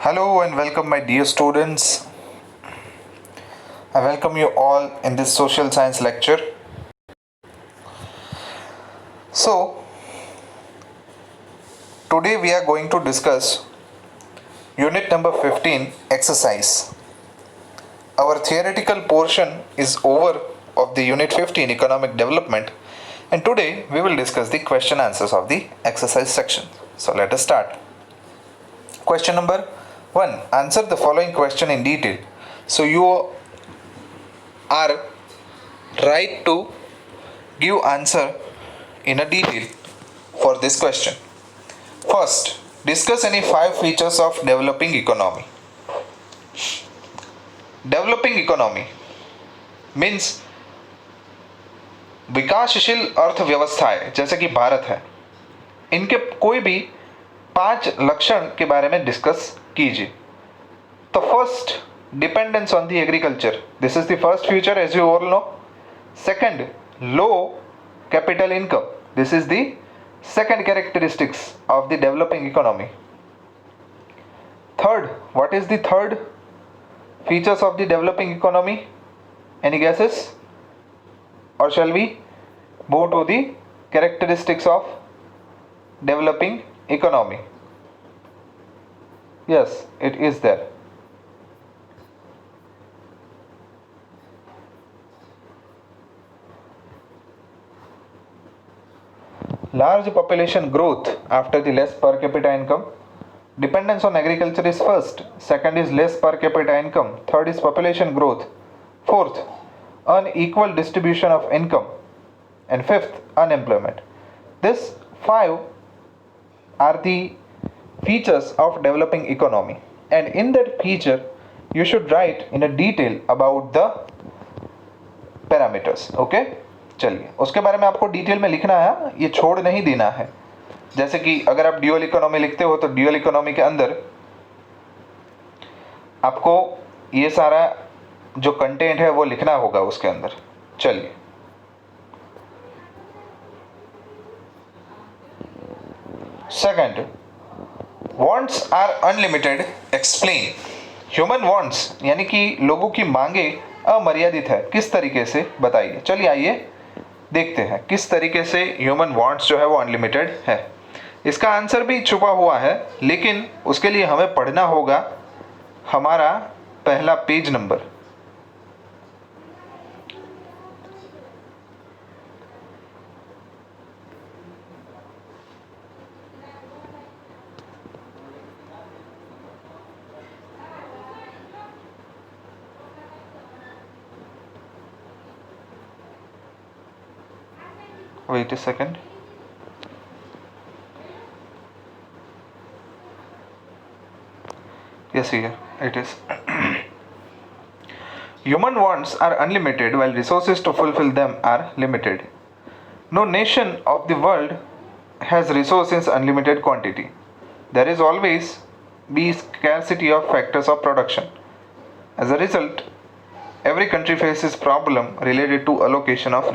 Hello and welcome, my dear students. I welcome you all in this social science lecture. So, today we are going to discuss unit number 15 exercise. Our theoretical portion is over of the unit 15 economic development, and today we will discuss the question answers of the exercise section. So, let us start. Question number 1. Answer the following question in detail. So, you are right to give answer in a detail for this question. First, discuss any 5 features of developing economy. Developing economy means विकासशील अर्थव्यवस्थाएं जैसे कि भारत है, इनके कोई भी 5 लक्षण के बारे में डिस्कस कीजिए. तो first, dependence on the agriculture. This is the first feature as you all know. Second, low capital income. This is the second characteristics of the developing economy. Third, what is the third features of the developing economy? Any guesses? Or shall we move to the characteristics of developing economy? Yes, it is there. Large population growth after the less per capita income. Dependence on agriculture is first. Second is less per capita income. Third is population growth. Fourth, unequal distribution of income. And fifth, unemployment. These 5 are the features of developing economy. And in that feature, you should write in a detail about the parameters. Okay? चलिए, उसके बारे में आपको detail में लिखना है, ये छोड़ नहीं देना है. जैसे कि अगर आप ड्यूअल इकोनॉमी लिखते हो तो ड्यूअल इकोनॉमी के अंदर आपको ये सारा जो कंटेंट है वो लिखना होगा उसके अंदर. चलिए, second, wants are unlimited. Explain. Human wants यानी कि लोगों की मांगे अमर्यादित है, किस तरीके से बताइए. चलिए आइए देखते हैं किस तरीके से ह्यूमन वांट्स जो है वो अनलिमिटेड है. इसका आंसर भी छुपा हुआ है, लेकिन उसके लिए हमें पढ़ना होगा हमारा पहला page number. Wait a second. Yes, here it is. Human wants are unlimited while resources to fulfill them are limited. No nation of the world has resources in unlimited quantity. There is always be scarcity of factors of production. As a result, every country faces problem related to allocation of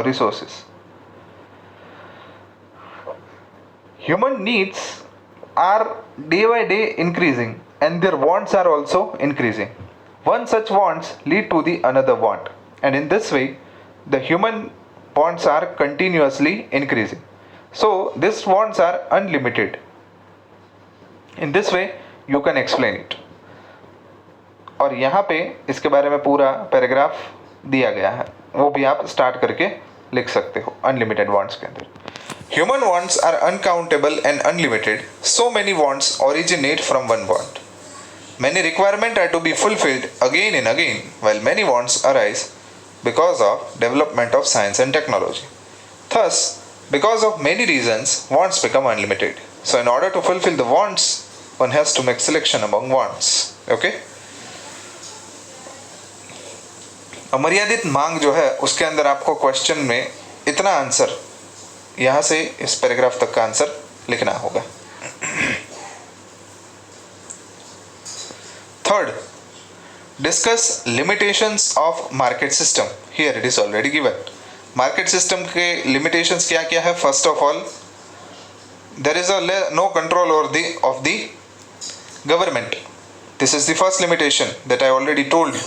resources. Human needs are day by day increasing and their wants are also increasing. One such wants lead to the another want, and in this way the human wants are continuously increasing. So these wants are unlimited. In this way you can explain it. और यहाँ पे इसके बारे में पूरा paragraph दिया गया है, वो भी आप स्टार्ट करके लिख सकते हो अनलिमिटेड वांट्स के अंदर. Human wants are uncountable and unlimited. So many wants originate from one want. Many requirements are to be fulfilled again and again, while many wants arise because of development of science and technology. Thus, because of many reasons, wants become unlimited. So, in order to fulfill the wants, one has to make selection among wants. Okay? अमर्यादित मांग जो है उसके अंदर आपको question में इतना answer, यहां से इस पैराग्राफ तक का आंसर लिखना होगा. Third, discuss limitations of market system. Here it is already given. Market system के लिमिटेशंस क्या क्या है? First of all, there is no control over the Government. This is the first limitation that I already told you.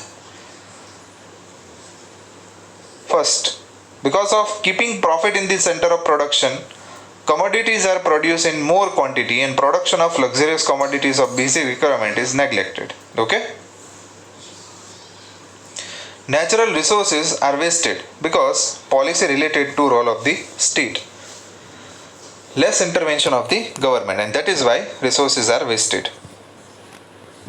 First, because of keeping profit in the center of production, commodities are produced in more quantity and production of luxurious commodities of basic requirement is neglected. Okay? Natural resources are wasted because policy related to role of the state. Less intervention of the government, and that is why resources are wasted.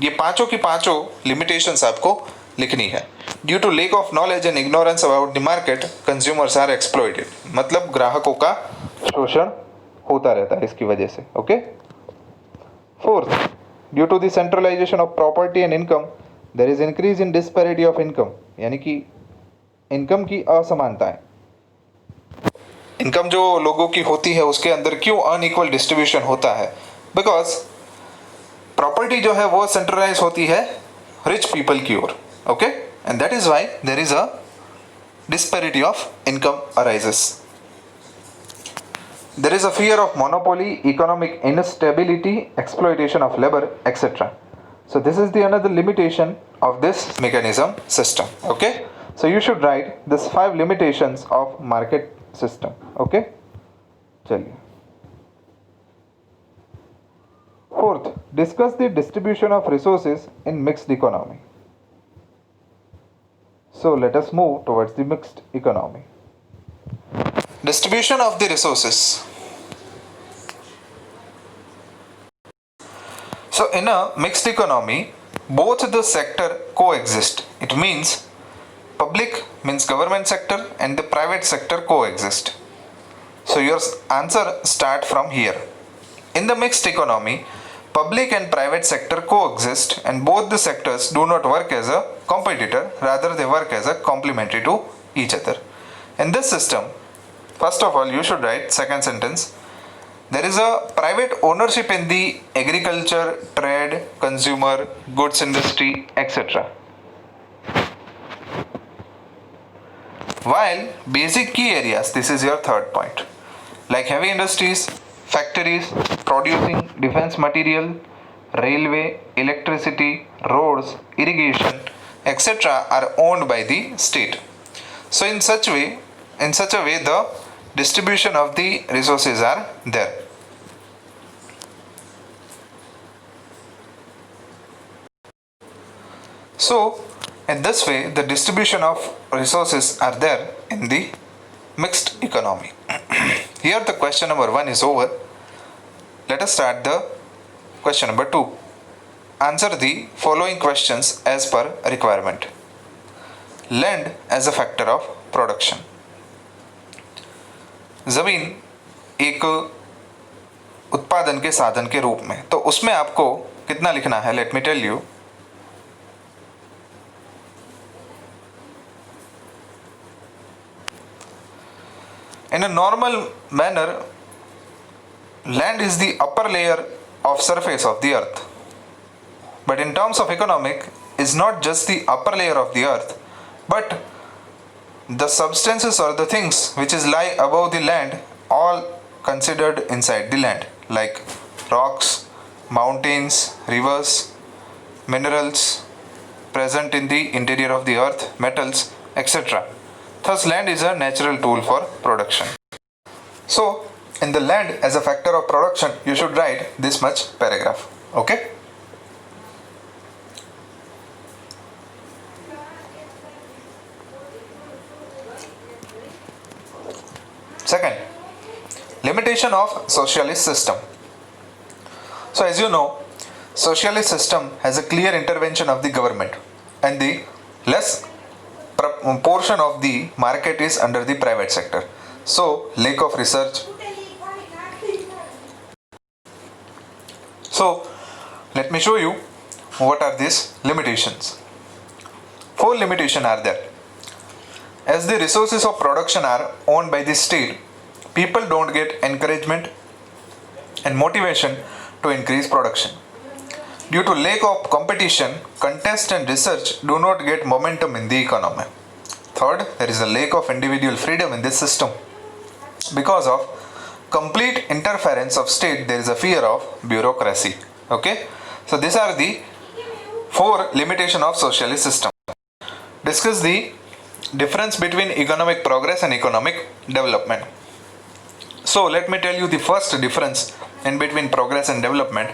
ये पांचों की पांचों limitations आपको लिखनी है. Due to lack of knowledge and ignorance about the market, consumers are exploited. मतलब ग्राहकों का शोषण होता रहता है इसकी वजह से. Okay. Fourth, due to the centralisation of property and income, there is increase in disparity of income. यानी कि इनकम की असमानताएं. इनकम जो लोगों की होती है उसके अंदर क्यों अनइक्वल डिस्ट्रीब्यूशन होता है? बिकॉज प्रॉपर्टी जो है वो सेंट्रलाइज होती है रिच पीपल की ओर. Okay. And that is why there is a disparity of income arises. There is a fear of monopoly, economic instability, exploitation of labor, etc. So this is the another limitation of this mechanism system. Okay. So you should write this 5 limitations of market system. Okay. चलिए. Fourth, discuss the distribution of resources in mixed economy. So let us move towards the mixed economy. Distribution of the resources. So in a mixed economy, both the sector coexist. It means public means government sector and the private sector coexist. So your answer start from here. In the mixed economy, public and private sector coexist and both the sectors do not work as a competitor, rather they work as a complementary to each other. In this system, first of all you should write second sentence, there is a private ownership in the agriculture, trade, consumer, goods industry, etc. While basic key areas, this is your third point, like heavy industries, factories producing defense material, railway, electricity, roads, irrigation, etc. are owned by the state. So in such a way the distribution of the resources are there. So in this way the distribution of resources are there in the mixed economy. Here the question number 1 is over. Let us start the question number 2. Answer the following questions as per requirement. Land as a factor of production. जमीन एक उत्पादन के साधन के रूप में, तो उसमें आपको कितना लिखना है? Let me tell you. In a normal manner, land is the upper layer of surface of the earth. But in terms of economic, is not just the upper layer of the earth, but the substances or the things which is lie above the land, all considered inside the land, like rocks, mountains, rivers, minerals present in the interior of the earth, metals, etc. Thus, land is a natural tool for production. So, in the land as a factor of production, you should write this much paragraph. Okay? Second, limitation of socialist system. So, as you know, socialist system has a clear intervention of the government, and the less portion of the market is under the private sector. So lack of research. So let me show you what are these limitations. 4 limitations are there. As the resources of production are owned by the state, people don't get encouragement and motivation to increase production. Due to lack of competition, contest and research do not get momentum in the economy. Third, there is a lack of individual freedom in this system. Because of complete interference of state, there is a fear of bureaucracy. Okay? So these are the 4 limitation of socialist system. Discuss the difference between economic progress and economic development. So let me tell you the first difference in between progress and development.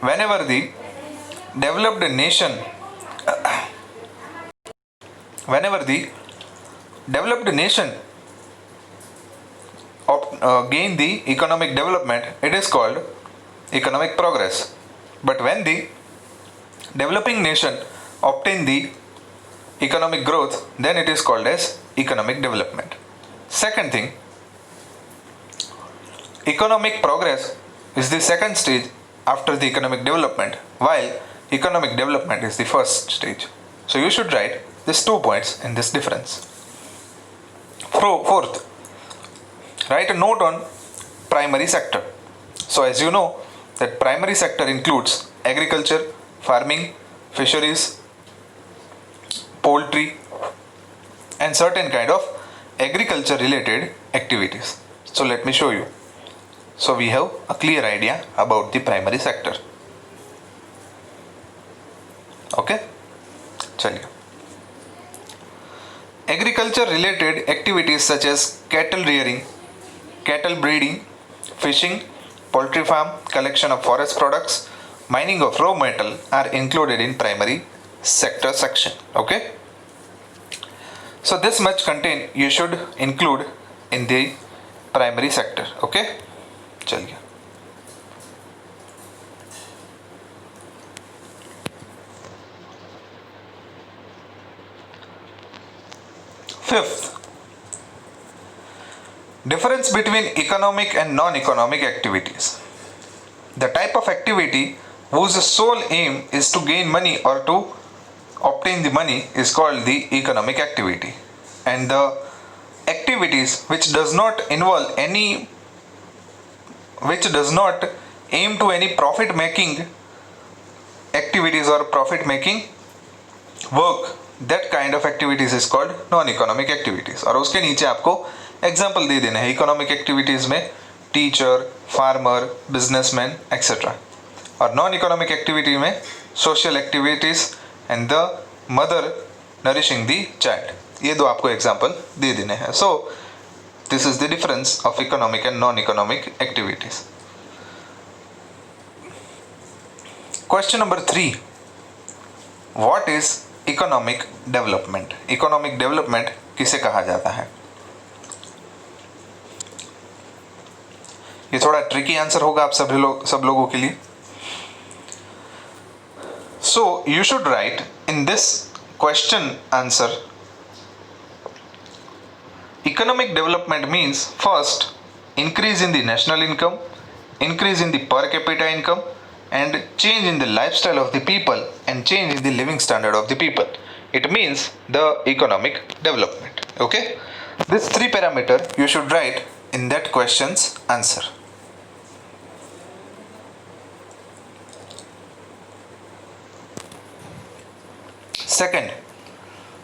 Whenever the developed nation whenever the developed nation gain the economic development, it is called economic progress. But when the developing nation obtain the economic growth, then it is called as economic development. Second thing, economic progress is the second stage after the economic development, while economic development is the first stage. So you should write these 2 points in this difference. Fourth, write a note on primary sector. So as you know that primary sector includes agriculture, farming, fisheries, poultry and certain kind of agriculture related activities. So let me show you. So we have a clear idea about the primary sector. Okay, चलिए. Agriculture related activities such as cattle rearing, cattle breeding, fishing, poultry farm, collection of forest products, mining of raw metal are included in primary sector section. Okay. So this much content you should include in the primary sector. Okay. चलिए. Fifth, difference between economic and non-economic activities. The type of activity whose sole aim is to gain money or to obtain the money is called the economic activity, and the activities which does not aim to any profit making activities or profit making work, that kind of activities is called non-economic activities. और उसके नीचे आपको example दे देने हैं economic activities में teacher, farmer, businessman etcetera, और non economic activity में social activities and the mother nourishing the child. ये दो आपको एग्जाम्पल दे देने हैं. So this is the difference of economic and non economic activities. Question number 3, what is economic development? Economic development किसे कहा जाता है? ये थोड़ा ट्रिकी आंसर होगा आप सब लोगों के लिए. So you should write in this question answer, economic development means first increase in the national income, increase in the per capita income, and change in the lifestyle of the people and change in the living standard of the people. It means the economic development. Okay, this 3 parameter you should write in that question's answer. Second,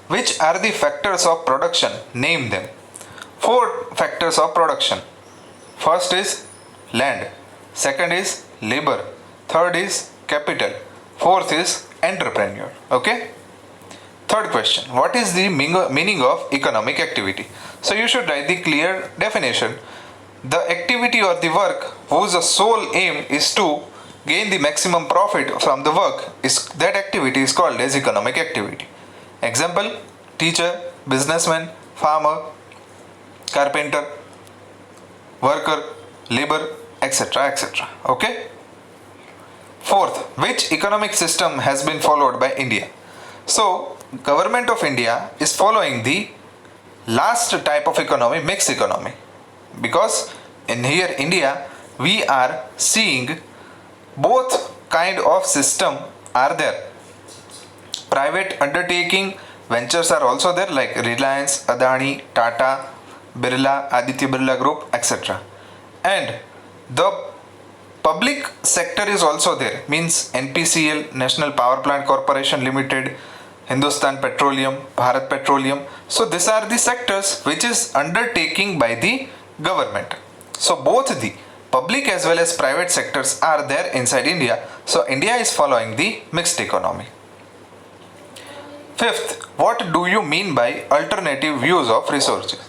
which are the factors of production? Name them. 4 factors of production. First is land, second is labor, third is capital, fourth is entrepreneur. Okay. Third question, what is the meaning of economic activity? So you should write the clear definition. The activity or the work whose sole aim is to gain the maximum profit from the work, is that activity is called as economic activity. Example, teacher, businessman, farmer, carpenter, worker, labor, etc., etc. Okay. Fourth, which economic system has been followed by India? So government of India is following the last type of economy, mixed economy, because in here India we are seeing both kind of system are there. Private undertaking ventures are also there, like Reliance, Adani, Tata, Birla, Aditya Birla Group, etc. And the public sector is also there, means NPCL, National Power Plant Corporation Limited, Hindustan Petroleum, Bharat Petroleum. So these are the sectors which is undertaking by the government. So both the public as well as private sectors are there inside India. So India is following the mixed economy. Fifth, what do you mean by alternative use of resources?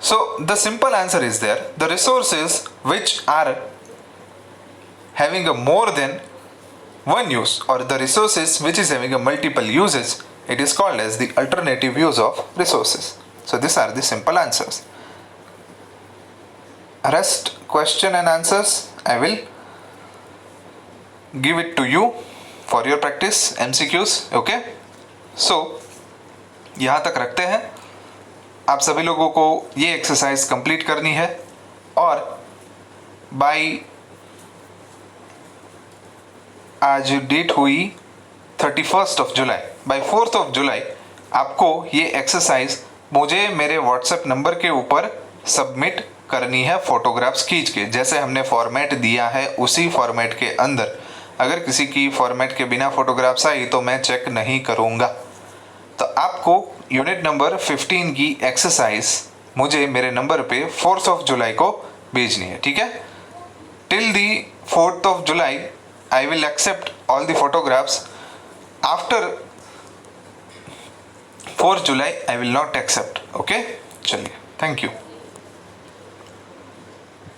So the simple answer is there. The resources which are having a more than one use, or the resources which is having a multiple uses, it is called as the alternative use of resources. So these are the simple answers. Rest question and answers I will give it to you for your practice, MCQs. Okay, so यहाँ तक रखते हैं. आप सभी लोगों को ये exercise complete करनी है और बाय आज डेट हुई 31st of July, by 4th of July आपको ये एक्सरसाइज मुझे मेरे व्हाट्सएप नंबर के ऊपर सबमिट करनी है फोटोग्राफ्स खींच के. जैसे हमने फॉर्मेट दिया है उसी फॉर्मेट के अंदर. अगर किसी की फॉर्मेट के बिना फोटोग्राफ्स आई तो मैं चेक नहीं करूँगा. तो आपको यूनिट नंबर 15 की एक्सरसाइज मुझे मेरे नंबर पे 4th ऑफ जुलाई को भेजनी है. ठीक है, till the 4th of July I will accept all the photographs. After 4th July I will not accept. Okay, चलिए, thank you.